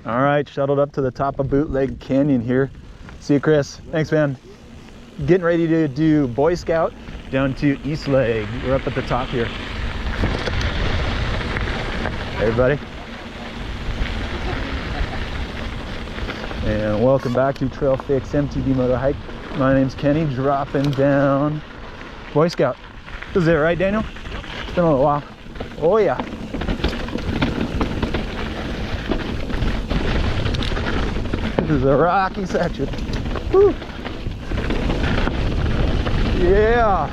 All right, shuttled up to the top of Bootleg Canyon here. See you, Chris. Thanks, man. Getting ready to do Boy Scout down to East Leg. We're up at the top here. Hey, everybody. And welcome back to Trail Fix MTB Moto Hike. My name's Kenny, dropping down Boy Scout. This is it, right, Daniel? It's been a little while. Oh, yeah. This is a rocky section. Woo. Yeah.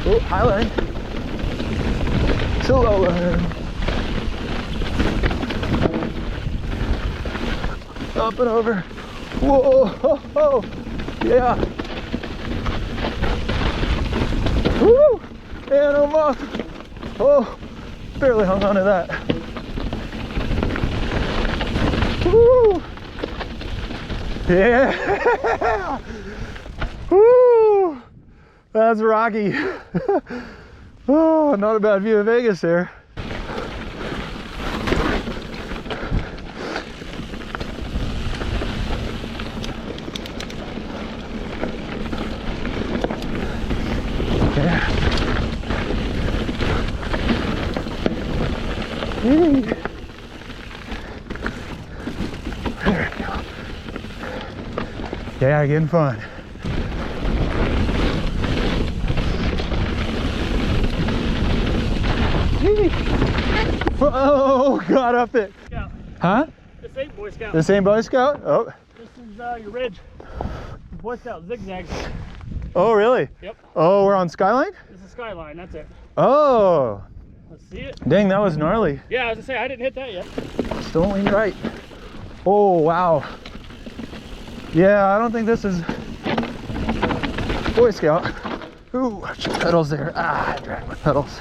Oh, high line. To low line. Up and over. Whoa, ho, ho. Yeah. Woo! And I'm off. Oh, barely hung on to that. Woo! Yeah! Woo! That's rocky. Oh, not a bad view of Vegas there. There we go. Yeah, getting fun. Oh, got up it. Scout. Huh? This ain't Boy Scout. The same Boy Scout? Oh. This is your ridge. Boy Scout zigzags. Oh, really? Yep. Oh, we're on Skyline? This is Skyline, that's it. Oh. Let's see it. Dang, that was gnarly. Yeah, I was gonna say, I didn't hit that yet. Still lean right. Oh, wow. Yeah, I don't think this is Boy Scout. Ooh, watch the pedals there. Ah, I dragged my pedals.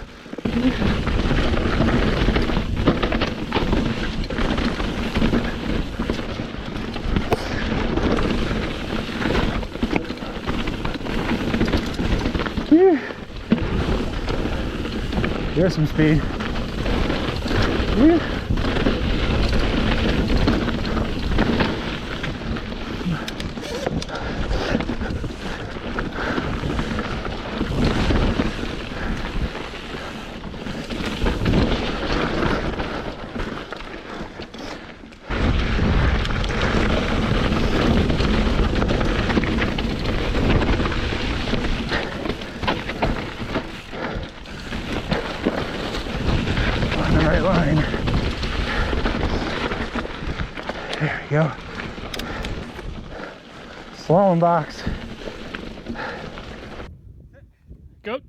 There's some speed. Right line. There we go. Slalom box. Go.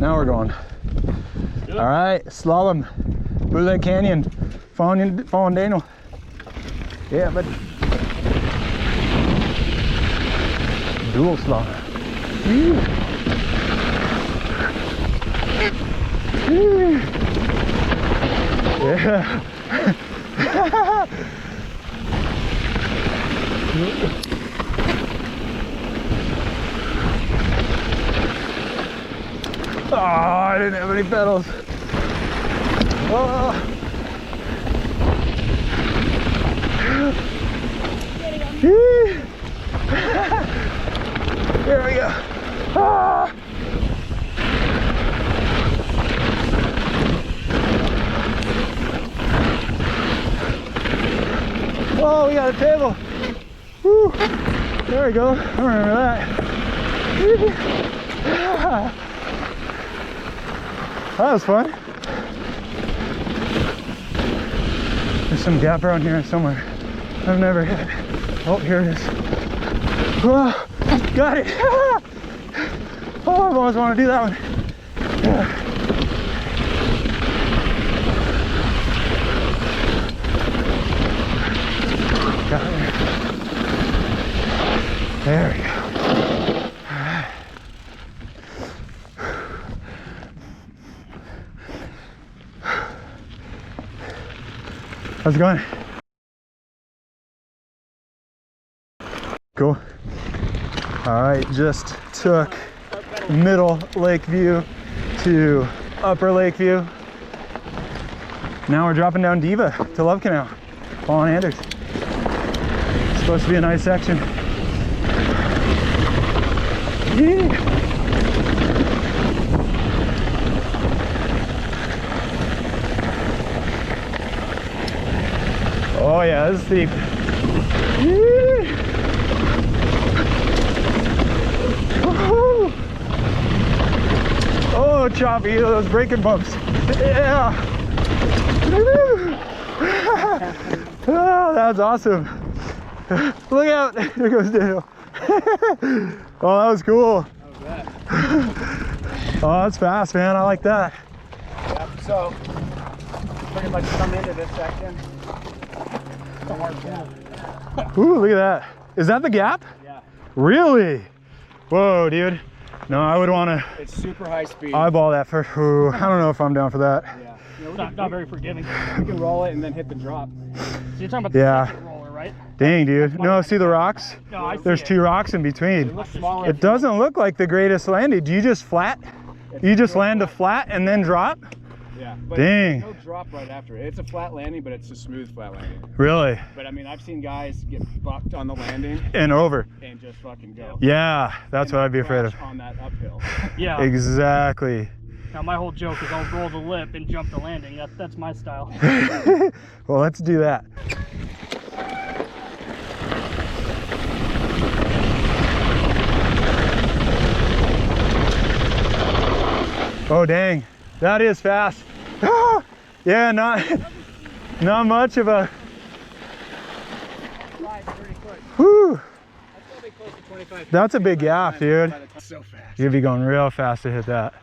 Now we're going. All right, slalom. Bootleg Canyon, following Daniel. Yeah, but dual slalom. Yeah. Oh, I didn't have any pedals. Oh. There we go. Ah. Oh, we got a table. Woo. There we go. I remember that. That was fun. There's some gap around here somewhere I've never hit. Oh, here it is. Oh, got it. Oh, I've always wanted to do that one. Got it. There we go. All right. How's it going? Cool. All right, just took middle lake view to upper lake view. Now we're dropping down Diva to Love Canal, following Anders. It's supposed to be a nice section. Yeah. Oh yeah, this is steep. Oh, choppy, those braking bumps. Yeah. Oh, that's awesome. Look out, there goes Daniel. Oh, that was cool. Oh, that's fast, man. I like that. Yep, so pretty much come into this section. It's a hard gap. Ooh, look at that. Is that the gap? Yeah. Really? Whoa, dude. No, I would want to It's super high speed. eyeball that for, ooh, I don't know if I'm down for that. Yeah. It's not very forgiving. We can roll it and then hit the drop. So you're talking about the Yeah. second roller, right? Dang, dude. No, see the rocks? No, I see There's it. 2 rocks in between. It looks smaller. It doesn't look like the greatest landing. Do you just flat? You just land a flat and then drop? Yeah. But Dang. no drop right after it. It's a flat landing, but it's a smooth flat landing. Really? But I mean, I've seen guys get bucked on the landing And over. and just fucking go. Yeah, that's what I'd be afraid of. Crash on that uphill. Yeah. Exactly. Now my whole joke is I'll roll the lip and jump the landing. That's my style. Well, let's do that. Oh dang, that is fast. Yeah, not much of a. Whew. That's a big gap, dude. So fast. You'd be going real fast to hit that.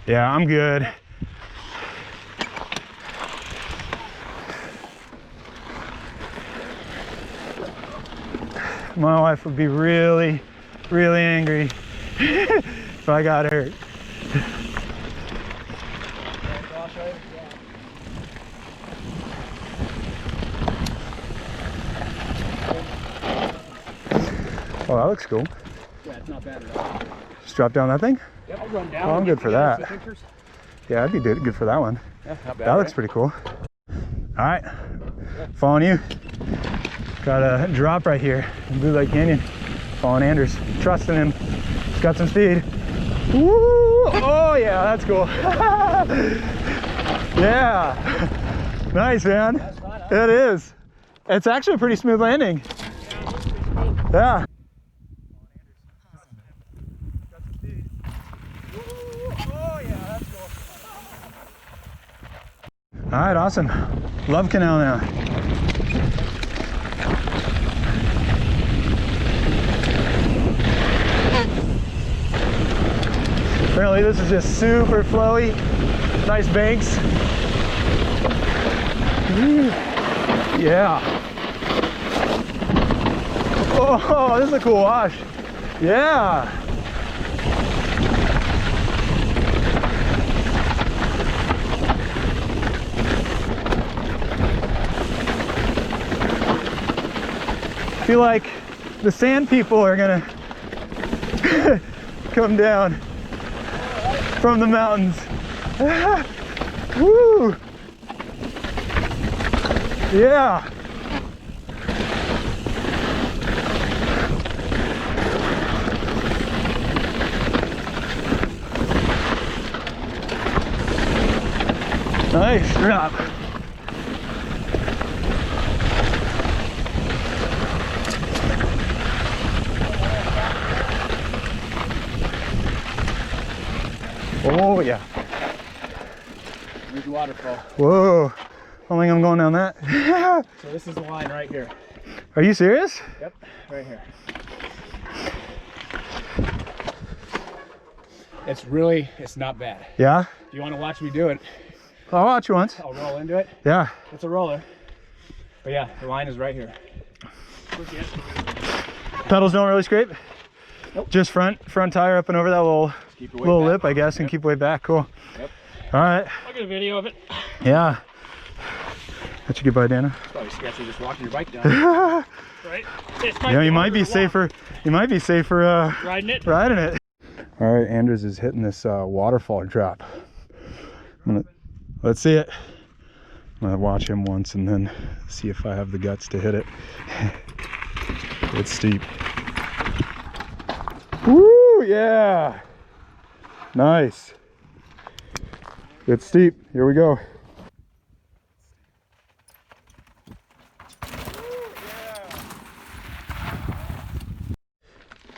Yeah, I'm good. My wife would be really, really angry if I got hurt. Oh, that looks cool. Yeah, it's not bad at all. Just drop down that thing? Yep. I'll run down. Oh, I'm good for that. Some pictures? Yeah, I'd be good for that one. Yeah, not bad. That looks pretty cool. All right, following you. Got a drop right here in Bootleg Canyon. Following Anders, trusting him. He's got some speed. Woo! Oh yeah, that's cool. Yeah, nice, man. It is. It's actually a pretty smooth landing. Yeah. All right, awesome. Love Canal now. Apparently this is just super flowy. Nice banks. Yeah. Oh, this is a cool wash. Yeah. I feel like the sand people are gonna come down from the mountains. Woo! Yeah. Nice drop. Oh yeah. There's Waterfall. Whoa. I don't think I'm going down that. So this is the line right here. Are you serious? Yep, right here. It's not bad. Yeah? Do you want to watch me do it? I'll watch you once. I'll roll into it. Yeah. It's a roller. But yeah, the line is right here. Pedals don't really scrape? Nope. Just front tire up and over that little Keep your weight little back. lip, I guess, and keep weight back. Cool. Yep. All right. I'll get a video of it. Yeah. How'd you get by, Dana? Probably sketchy just walking your bike down. Right? Yeah, you might be safer. You might be safer riding it. Riding it. All right, Anders is hitting this waterfall drop. Let's see it. I'm gonna watch him once and then see if I have the guts to hit it. It's steep. Woo, yeah. Nice. It's steep. Here we go.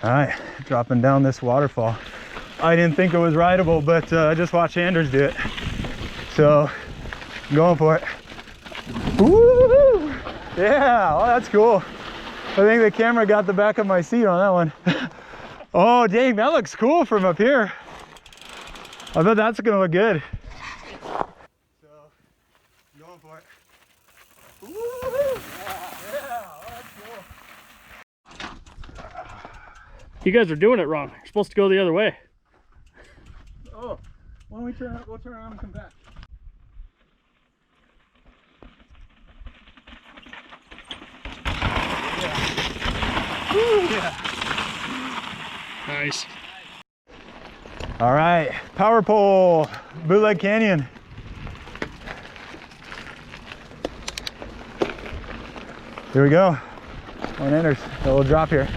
All right, dropping down this waterfall. I didn't think it was rideable, but I just watched Anders do it. So, I'm going for it. Woo! Yeah, oh, that's cool. I think the camera got the back of my seat on that one. Oh, dang, that looks cool from up here. I bet that's gonna look good. So, I'm going for it. Woo! Yeah, oh, that's cool. You guys are doing it wrong. You're supposed to go the other way. Oh, why don't we turn around, we'll turn around and come back. Yeah. Woo, yeah. Nice. All right, power pole, Bootleg Canyon. Here we go. One enters, a little drop here.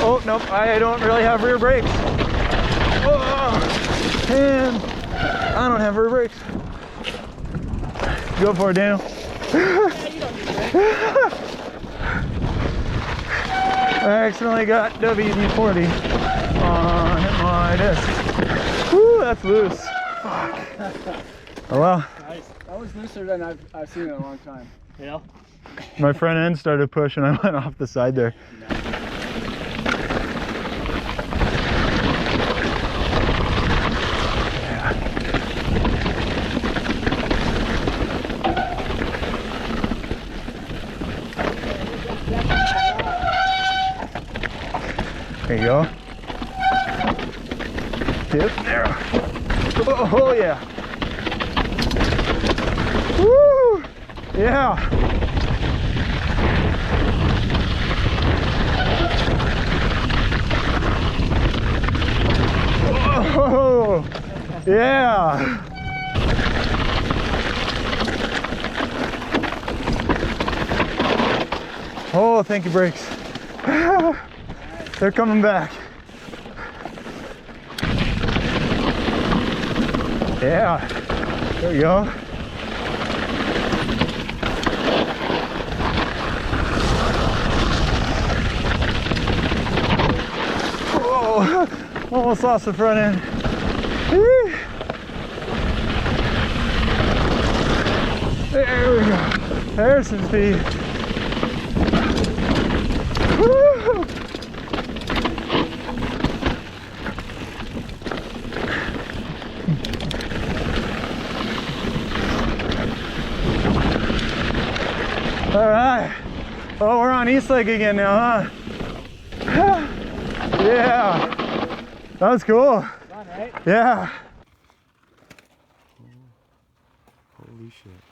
Oh, nope, I don't really have rear brakes. Oh, and I don't have rear brakes. Go for it, Daniel. I accidentally got WD-40 on my disc. Woo, that's loose. Fuck. Oh well. Nice. That was looser than I've seen in a long time. Yeah. My front end started pushing. I went off the side there. There you go. Yep, there. Oh yeah. Woo! Yeah. Oh yeah. Oh, thank you, brakes. They're coming back. Yeah, there we go. Whoa, almost lost the front end. Whee. There we go. There's some speed. Woo. All right. Oh, we're on East Lake again now, huh? Yeah. That was cool. Fun, right? Yeah. Holy shit.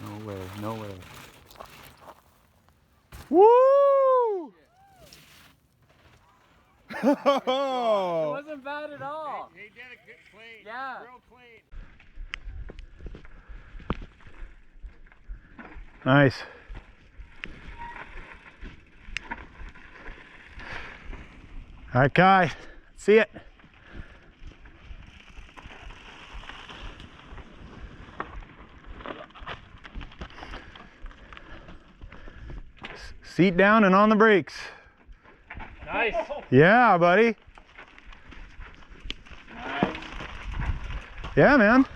No way, no way. Woo! It wasn't bad at all. He did a good clean. Yeah. Real clean. Nice. All right, Kai, see it. Seat down and on the brakes. Nice. Yeah, buddy. Nice. Yeah, man.